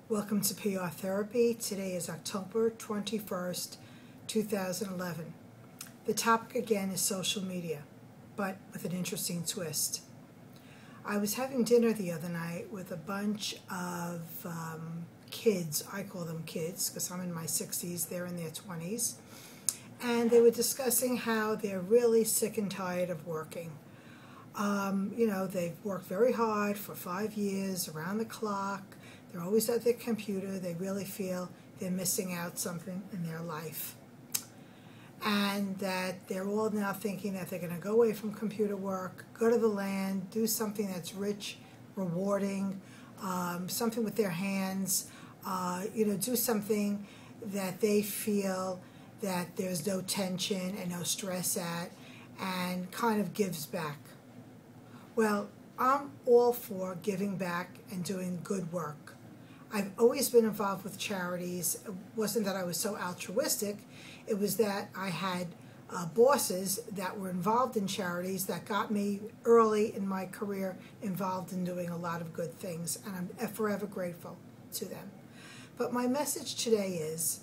Welcome to PR Therapy. Today is October 21st, 2011. The topic again is social media, but with an interesting twist. I was having dinner the other night with a bunch of kids. I call them kids because I'm in my 60s, they're in their 20s. And they were discussing how they're really sick and tired of working. They've worked very hard for 5 years, around the clock. They're always at their computer. They really feel they're missing out something in their life. And that they're all now thinking that they're going to go away from computer work, go to the land, do something that's rich, rewarding, something with their hands, do something that they feel that there's no tension and no stress at, and kind of gives back. Well, I'm all for giving back and doing good work. I've always been involved with charities. It wasn't that I was so altruistic. It was that I had bosses that were involved in charities that got me early in my career involved in doing a lot of good things, and I'm forever grateful to them. But my message today is,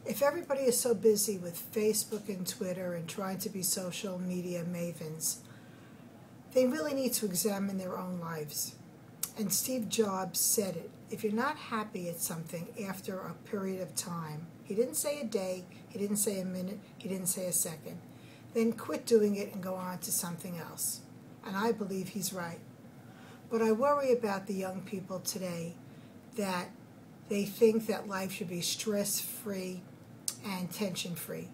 if everybody is so busy with Facebook and Twitter and trying to be social media mavens, they really need to examine their own lives. And Steve Jobs said it. If you're not happy at something after a period of time, he didn't say a day, he didn't say a minute, he didn't say a second, then quit doing it and go on to something else. And I believe he's right. But I worry about the young people today that they think that life should be stress-free and tension-free.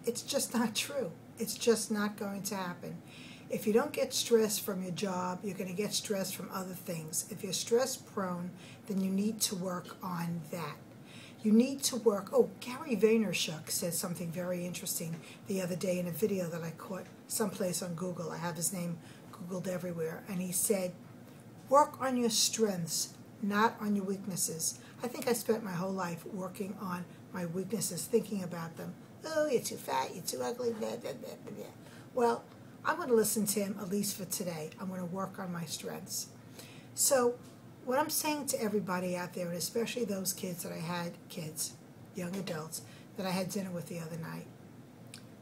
It's just not true. It's just not going to happen. If you don't get stress from your job, you're going to get stress from other things. If you're stress prone, then you need to work on that. You need to work. Oh, Gary Vaynerchuk said something very interesting the other day in a video that I caught someplace on Google. I have his name Googled everywhere. And he said, work on your strengths, not on your weaknesses. I think I spent my whole life working on my weaknesses, thinking about them. Oh, you're too fat, you're too ugly, blah, blah, blah, blah, blah. Well, I'm going to listen to him, at least for today. I'm going to work on my strengths. So what I'm saying to everybody out there, and especially those kids, young adults, that I had dinner with the other night,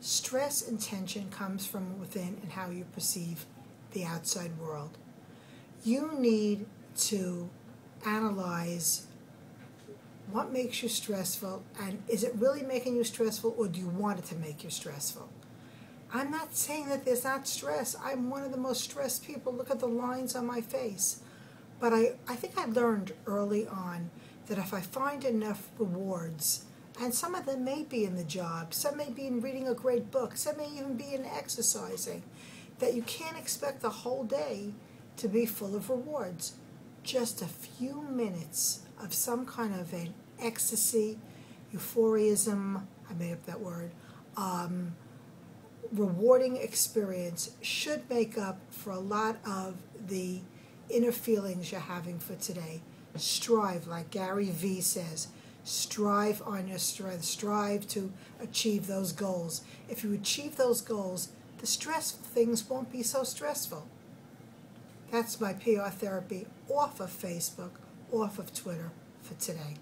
stress and tension comes from within and how you perceive the outside world. You need to analyze what makes you stressful, and is it really making you stressful, or do you want it to make you stressful? I'm not saying that there's not stress. I'm one of the most stressed people. Look at the lines on my face. But I think I learned early on that if I find enough rewards, and some of them may be in the job, some may be in reading a great book, some may even be in exercising, that you can't expect the whole day to be full of rewards. Just a few minutes of some kind of an ecstasy, euphorism, I made up that word, rewarding experience should make up for a lot of the inner feelings you're having for today. Strive, like Gary V says, strive on your strength, strive to achieve those goals. If you achieve those goals, the stressful things won't be so stressful. That's my PR therapy off of Facebook, off of Twitter for today.